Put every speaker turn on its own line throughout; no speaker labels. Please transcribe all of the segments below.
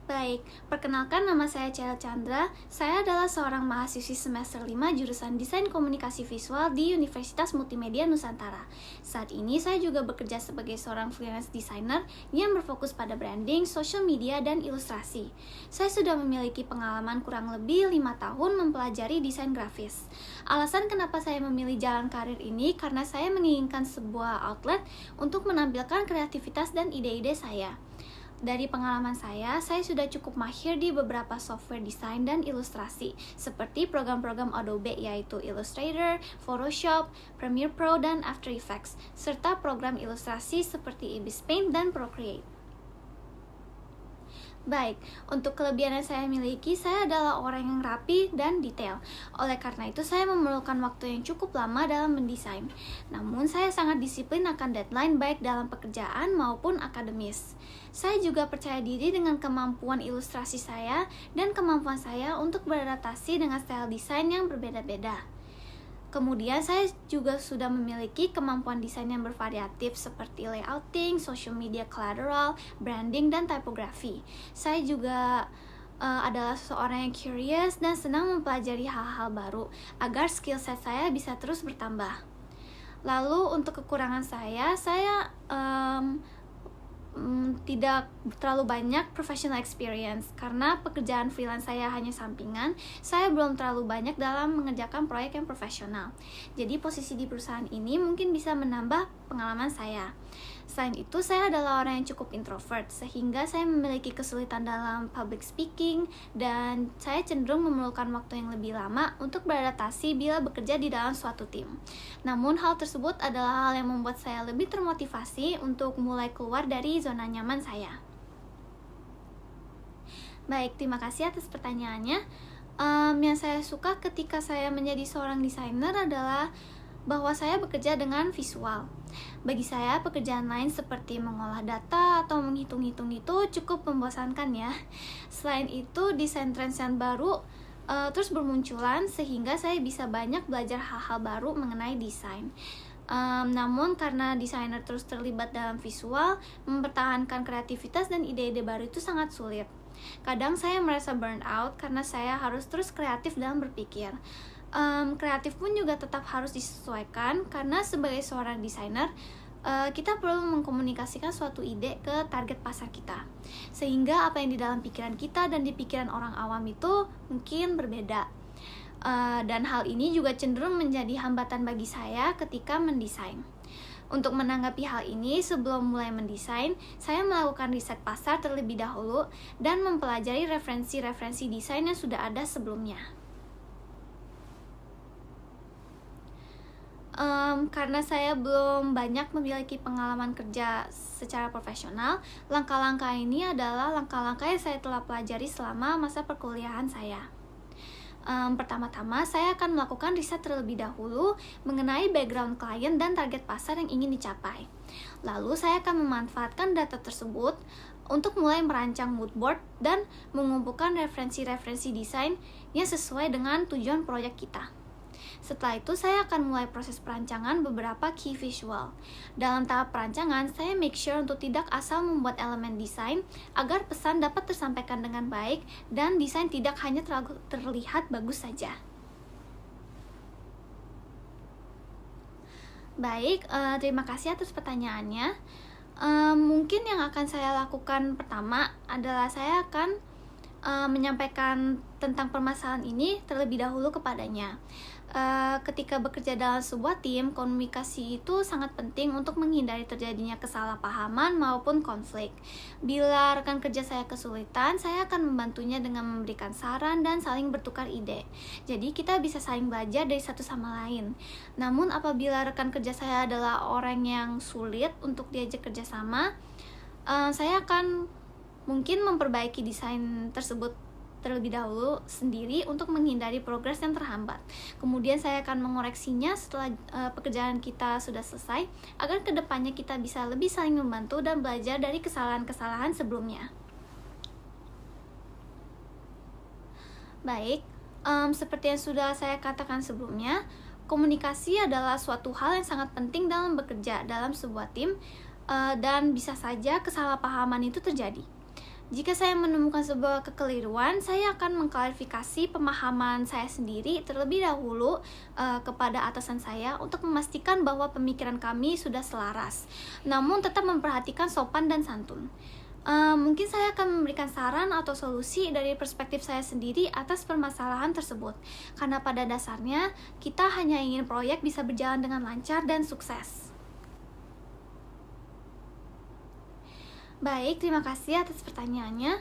Baik, perkenalkan nama saya Cel Chandra. Saya adalah seorang mahasiswi semester 5 jurusan Desain Komunikasi Visual di Universitas Multimedia Nusantara. Saat ini saya juga bekerja sebagai seorang freelance designer yang berfokus pada branding, social media, dan ilustrasi. Saya sudah memiliki pengalaman kurang lebih 5 tahun mempelajari desain grafis. Alasan kenapa saya memilih jalan karir ini karena saya menginginkan sebuah outlet untuk menampilkan kreativitas dan ide-ide saya. Dari pengalaman saya sudah cukup mahir di beberapa software desain dan ilustrasi, seperti program-program Adobe yaitu Illustrator, Photoshop, Premiere Pro, dan After Effects, serta program ilustrasi seperti Ibis Paint dan Procreate. Baik, untuk kelebihan yang saya miliki, saya adalah orang yang rapi dan detail. Oleh karena itu, saya memerlukan waktu yang cukup lama dalam mendesain. Namun, saya sangat disiplin akan deadline baik dalam pekerjaan maupun akademis. Saya juga percaya diri dengan kemampuan ilustrasi saya dan kemampuan saya untuk beradaptasi dengan style desain yang berbeda-beda. Kemudian saya juga sudah memiliki kemampuan desain yang bervariatif seperti layouting, social media collateral, branding, dan typography. Saya juga adalah seseorang yang curious dan senang mempelajari hal-hal baru agar skill set saya bisa terus bertambah. Lalu untuk kekurangan saya tidak terlalu banyak professional experience karena pekerjaan freelance saya hanya sampingan. Saya belum terlalu banyak dalam mengerjakan proyek yang profesional. Jadi posisi di perusahaan ini mungkin bisa menambah pengalaman saya. Selain itu, saya adalah orang yang cukup introvert, sehingga saya memiliki kesulitan dalam public speaking, dan saya cenderung memerlukan waktu yang lebih lama untuk beradaptasi bila bekerja di dalam suatu tim. Namun, hal tersebut adalah hal yang membuat saya lebih termotivasi untuk mulai keluar dari zona nyaman saya. Baik, terima kasih atas pertanyaannya. Yang saya suka ketika saya menjadi seorang desainer adalah bahwa saya bekerja dengan visual. Bagi saya, pekerjaan lain seperti mengolah data atau menghitung-hitung itu cukup membosankan ya. Selain itu, desain trends yang baru terus bermunculan sehingga saya bisa banyak belajar hal-hal baru mengenai desain. Namun karena desainer terus terlibat dalam visual, mempertahankan kreativitas dan ide-ide baru itu sangat sulit. Kadang saya merasa burn out karena saya harus terus kreatif dalam berpikir. Kreatif pun juga tetap harus disesuaikan karena sebagai seorang desainer kita perlu mengkomunikasikan suatu ide ke target pasar kita, sehingga apa yang di dalam pikiran kita dan di pikiran orang awam itu mungkin berbeda. Dan hal ini juga cenderung menjadi hambatan bagi saya ketika mendesain. Untuk menanggapi hal ini, sebelum mulai mendesain, saya melakukan riset pasar terlebih dahulu dan mempelajari referensi-referensi desain yang sudah ada sebelumnya. Karena saya belum banyak memiliki pengalaman kerja secara profesional, langkah-langkah ini adalah langkah-langkah yang saya telah pelajari selama masa perkuliahan saya. Pertama-tama, saya akan melakukan riset terlebih dahulu mengenai background klien dan target pasar yang ingin dicapai. Lalu, saya akan memanfaatkan data tersebut untuk mulai merancang mood board dan mengumpulkan referensi-referensi desain yang sesuai dengan tujuan proyek kita. Setelah itu, saya akan mulai proses perancangan beberapa key visual. Dalam tahap perancangan, saya make sure untuk tidak asal membuat elemen desain agar pesan dapat tersampaikan dengan baik dan desain tidak hanya terlihat bagus saja. Baik, terima kasih atas pertanyaannya. Mungkin yang akan saya lakukan pertama adalah saya akan menyampaikan tentang permasalahan ini terlebih dahulu kepadanya. Ketika bekerja dalam sebuah tim, komunikasi itu sangat penting untuk menghindari terjadinya kesalahpahaman maupun konflik. Bila rekan kerja saya kesulitan, saya akan membantunya dengan memberikan saran dan saling bertukar ide. Jadi kita bisa saling belajar dari satu sama lain. Namun apabila rekan kerja saya adalah orang yang sulit untuk diajak kerjasama, saya akan mungkin memperbaiki desain tersebut terlebih dahulu sendiri untuk menghindari progres yang terhambat. Kemudian saya akan mengoreksinya setelah pekerjaan kita sudah selesai, agar kedepannya kita bisa lebih saling membantu dan belajar dari kesalahan-kesalahan sebelumnya. Baik, seperti yang sudah saya katakan sebelumnya, komunikasi adalah suatu hal yang sangat penting dalam bekerja dalam sebuah tim, dan bisa saja kesalahpahaman itu terjadi. Jika saya menemukan sebuah kekeliruan, saya akan mengklarifikasi pemahaman saya sendiri terlebih dahulu kepada atasan saya untuk memastikan bahwa pemikiran kami sudah selaras, namun tetap memperhatikan sopan dan santun. Mungkin saya akan memberikan saran atau solusi dari perspektif saya sendiri atas permasalahan tersebut, karena pada dasarnya kita hanya ingin proyek bisa berjalan dengan lancar dan sukses. Baik, terima kasih atas pertanyaannya.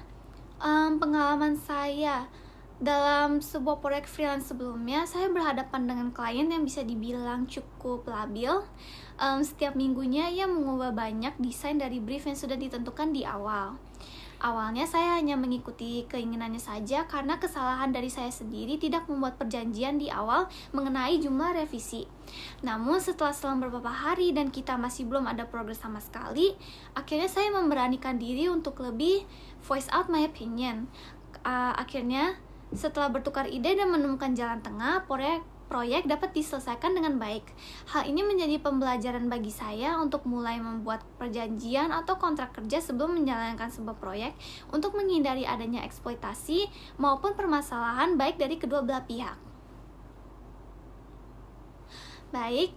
Pengalaman saya dalam sebuah proyek freelance sebelumnya, saya berhadapan dengan klien yang bisa dibilang cukup labil. Setiap minggunya ia mengubah banyak desain dari brief yang sudah ditentukan di awal. Awalnya saya hanya mengikuti keinginannya saja karena kesalahan dari saya sendiri tidak membuat perjanjian di awal mengenai jumlah revisi. Namun setelah selang beberapa hari dan kita masih belum ada progres sama sekali, akhirnya saya memberanikan diri untuk lebih voice out my opinion. Akhirnya setelah bertukar ide dan menemukan jalan tengah, proyek dapat diselesaikan dengan baik. Hal ini menjadi pembelajaran bagi saya untuk mulai membuat perjanjian atau kontrak kerja sebelum menjalankan sebuah proyek untuk menghindari adanya eksploitasi maupun permasalahan baik dari kedua belah pihak. Baik,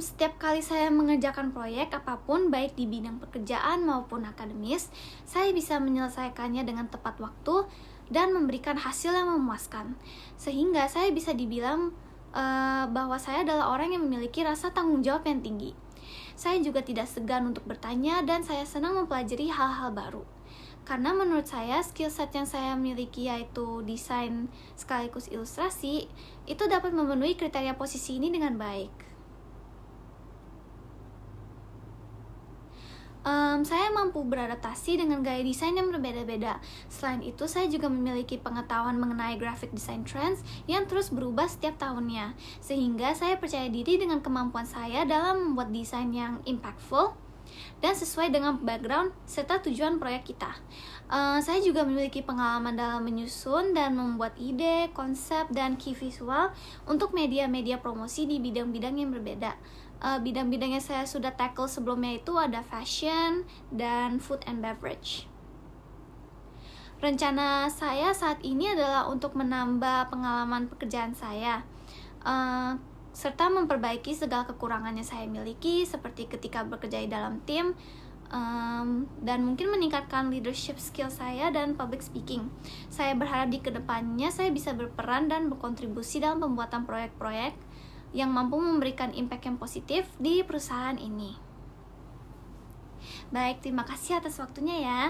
setiap kali saya mengerjakan proyek apapun baik di bidang pekerjaan maupun akademis, saya bisa menyelesaikannya dengan tepat waktu dan memberikan hasil yang memuaskan, sehingga saya bisa dibilang bahwa saya adalah orang yang memiliki rasa tanggung jawab yang tinggi. Saya juga tidak segan untuk bertanya dan saya senang mempelajari hal-hal baru, karena menurut saya skill set yang saya miliki yaitu desain sekaligus ilustrasi itu dapat memenuhi kriteria posisi ini dengan baik. Saya mampu beradaptasi dengan gaya desain yang berbeda-beda. Selain itu, saya juga memiliki pengetahuan mengenai graphic design trends yang terus berubah setiap tahunnya, sehingga saya percaya diri dengan kemampuan saya dalam membuat desain yang impactful dan sesuai dengan background serta tujuan proyek kita. Saya juga memiliki pengalaman dalam menyusun dan membuat ide, konsep, dan key visual untuk media-media promosi di bidang-bidang yang berbeda. Bidang-bidang yang saya sudah tackle sebelumnya itu ada fashion dan food and beverage. Rencana saya saat ini adalah untuk menambah pengalaman pekerjaan saya, serta memperbaiki segala kekurangan yang saya miliki seperti ketika bekerja di dalam tim, dan mungkin meningkatkan leadership skill saya dan public speaking. Saya berharap di kedepannya saya bisa berperan dan berkontribusi dalam pembuatan proyek-proyek yang mampu memberikan impact yang positif di perusahaan ini. Baik, terima kasih atas waktunya ya.